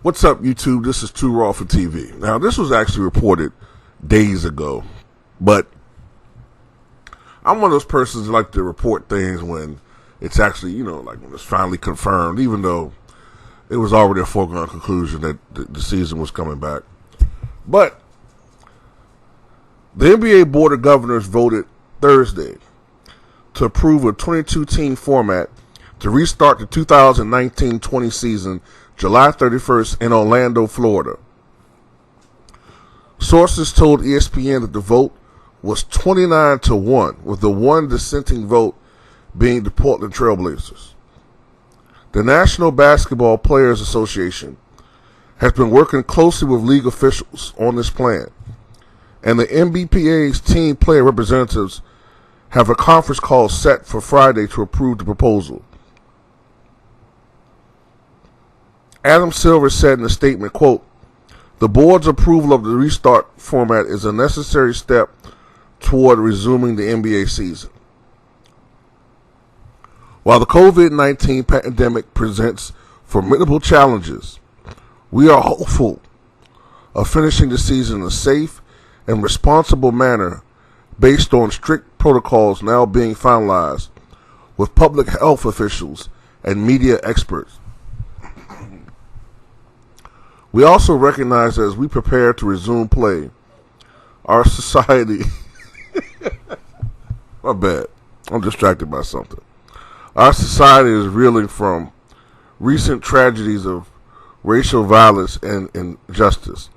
What's up, YouTube? This is Too Raw for TV. Now, this was actually reported days ago, but I'm one of those persons that like to report things when it's actually, like when it's finally confirmed, even though it was already a foregone conclusion that the season was coming back. But the NBA Board of Governors voted Thursday to approve a 22-team format to restart the 2019-20 season July 31st in Orlando, Florida. Sources told ESPN that the vote was 29-1, with the one dissenting vote being the Portland Trailblazers. The National Basketball Players Association has been working closely with league officials on this plan, and the NBPA's team player representatives have a conference call set for Friday to approve the proposal. Adam Silver said in a statement, quote, "The board's approval of the restart format is a necessary step toward resuming the NBA season. While the COVID-19 pandemic presents formidable challenges, we are hopeful of finishing the season in a safe and responsible manner based on strict protocols now being finalized with public health officials and media experts. We also recognize that as we prepare to resume play, our society..." My bad. I'm distracted by something. "Our society is reeling from recent tragedies of racial violence and injustice,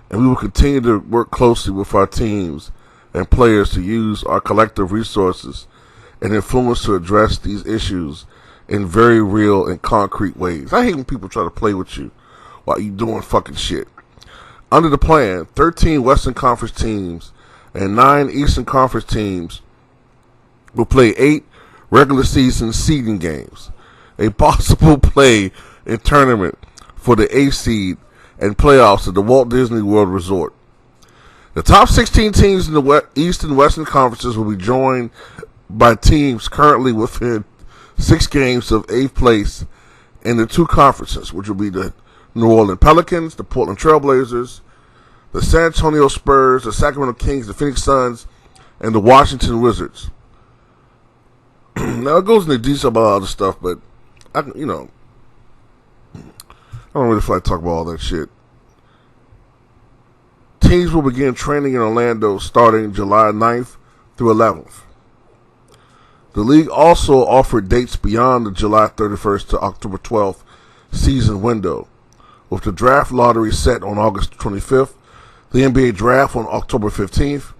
and we will continue to work closely with our teams and players to use our collective resources and influence to address these issues in very real and concrete ways." I hate when people try to play with you while you doing fucking shit. Under the plan, 13 Western Conference teams and 9 Eastern Conference teams will play 8 regular season seeding games, a possible play in tournament for the A seed, and playoffs at the Walt Disney World Resort. The top 16 teams in the East and Western Conferences will be joined by teams currently within 6 games of 8th place in the 2 conferences, which will be the New Orleans Pelicans, the Portland Trailblazers, the San Antonio Spurs, the Sacramento Kings, the Phoenix Suns, and the Washington Wizards. Now, it goes into detail about all this stuff, but I don't really feel like talking about all that shit. Teams will begin training in Orlando starting July 9th through 11th. The league also offered dates beyond the July 31st to October 12th season window, with the draft lottery set on August 25th, the NBA draft on October 15th,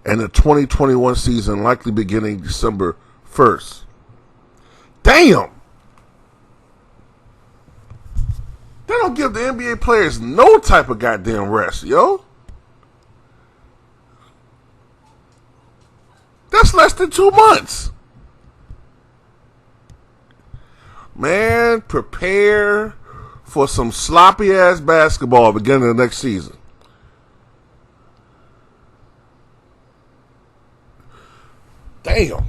and the 2021 season likely beginning December 1st. Damn! They don't give the NBA players no type of goddamn rest, yo. That's less than 2 months. Man, prepare for some sloppy ass basketball beginning of the next season. Damn.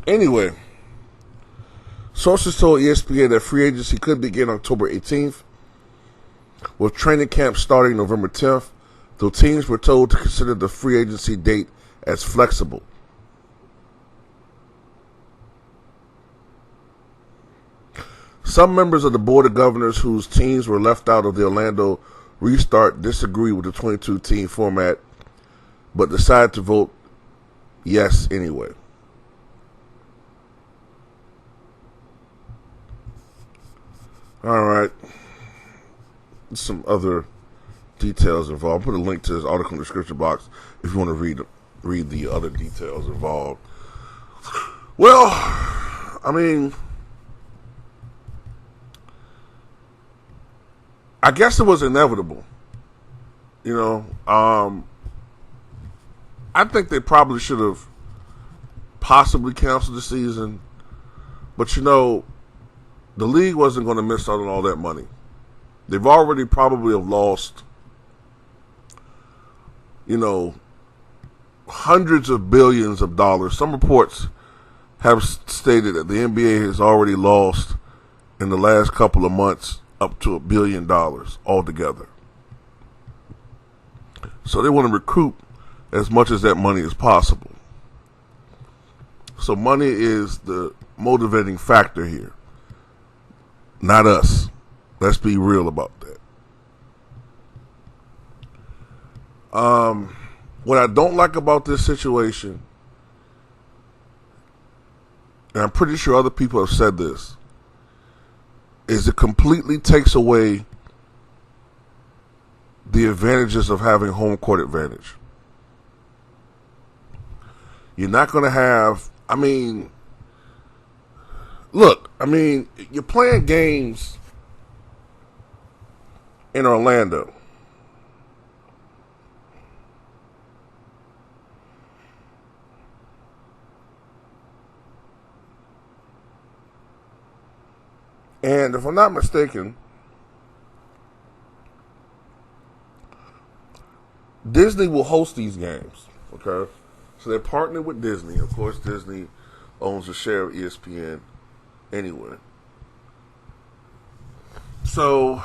Anyway, sources told ESPN that free agency could begin October 18th, with training camp starting November 10th, though teams were told to consider the free agency date as flexible. Some members of the Board of Governors whose teams were left out of the Orlando restart disagree with the 22-team format, but decided to vote yes anyway. Alright. Some other details involved. I'll put a link to this article in the description box if you want to read the other details involved. Well, I mean, I guess it was inevitable. I think they probably should have possibly canceled the season, but the league wasn't going to miss out on all that money. They've already probably have lost, hundreds of billions of dollars. Some reports have stated that the NBA has already lost in the last couple of months up to $1 billion altogether. So they want to recoup as much as that money as possible. So money is the motivating factor here, not us. Let's be real about that. What I don't like about this situation, and I'm pretty sure other people have said this, is it completely takes away the advantages of having home court advantage. You're not going to have, you're playing games in Orlando. And if I'm not mistaken, Disney will host these games, okay? So they're partnered with Disney. Of course, Disney owns a share of ESPN anyway. So,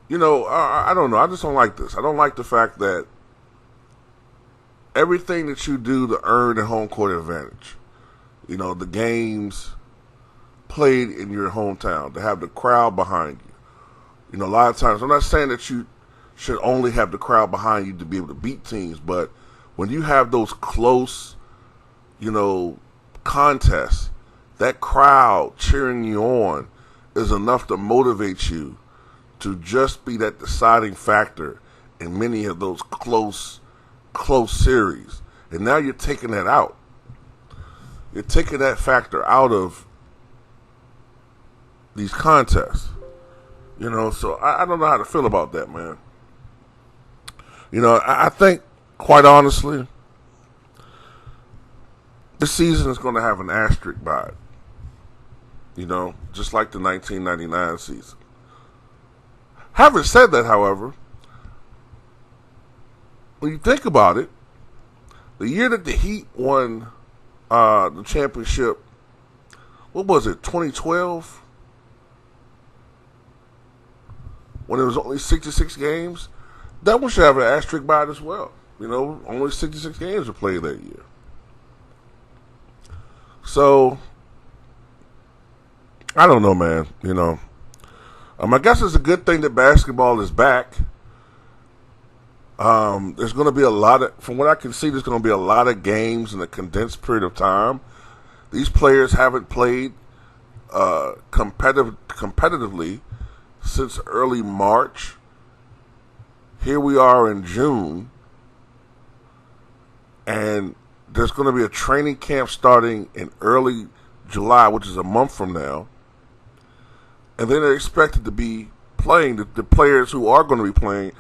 I don't know. I just don't like this. I don't like the fact that everything that you do to earn a home court advantage, the games played in your hometown, to have the crowd behind you. A lot of times, I'm not saying that you should only have the crowd behind you to be able to beat teams, but when you have those close, contests, that crowd cheering you on is enough to motivate you to just be that deciding factor in many of those close series. And now you're taking that out. You're taking that factor out of these contests. So I don't know how to feel about that, man. I think, quite honestly, this season is going to have an asterisk by it. Just like the 1999 season. Having said that, however, when you think about it, the year that the Heat won the championship, what was it, 2012? When it was only 66 games, that one should have an asterisk by it as well. Only 66 games were played that year. So, I don't know, man. I guess it's a good thing that basketball is back. There's going to be from what I can see, there's going to be a lot of games in a condensed period of time. These players haven't played competitively since early March. Here we are in June, and there's going to be a training camp starting in early July, which is a month from now. And then they're expected to be playing, the players who are going to be playing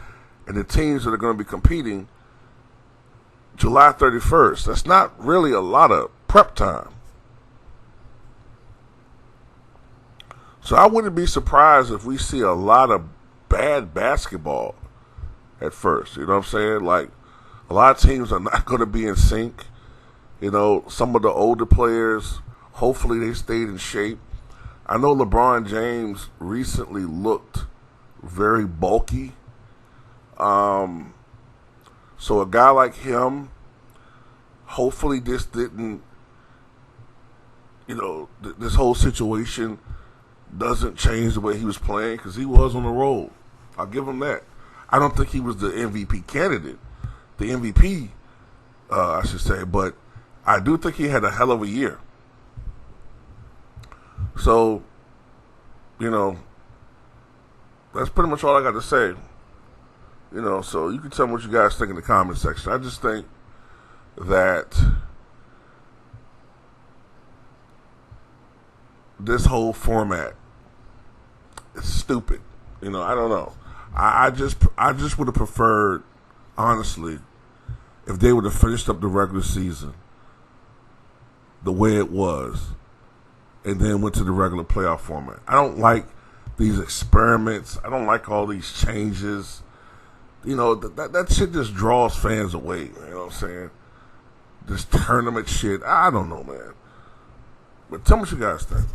and the teams that are going to be competing, July 31st. That's not really a lot of prep time. So I wouldn't be surprised if we see a lot of bad basketball at first. You know what I'm saying? Like, a lot of teams are not going to be in sync. Some of the older players, hopefully they stayed in shape. I know LeBron James recently looked very bulky. So a guy like him, hopefully this didn't, this whole situation doesn't change the way he was playing, because he was on the roll. I'll give him that. I don't think he was the MVP candidate, the MVP, I should say, but I do think he had a hell of a year. So, that's pretty much all I got to say. So you can tell me what you guys think in the comment section. I just think that this whole format is stupid. I don't know. I just would have preferred, honestly, if they would have finished up the regular season the way it was and then went to the regular playoff format. I don't like these experiments. I don't like all these changes. That shit just draws fans away. You know what I'm saying? this tournament shit. I don't know, man. But tell me what you guys think.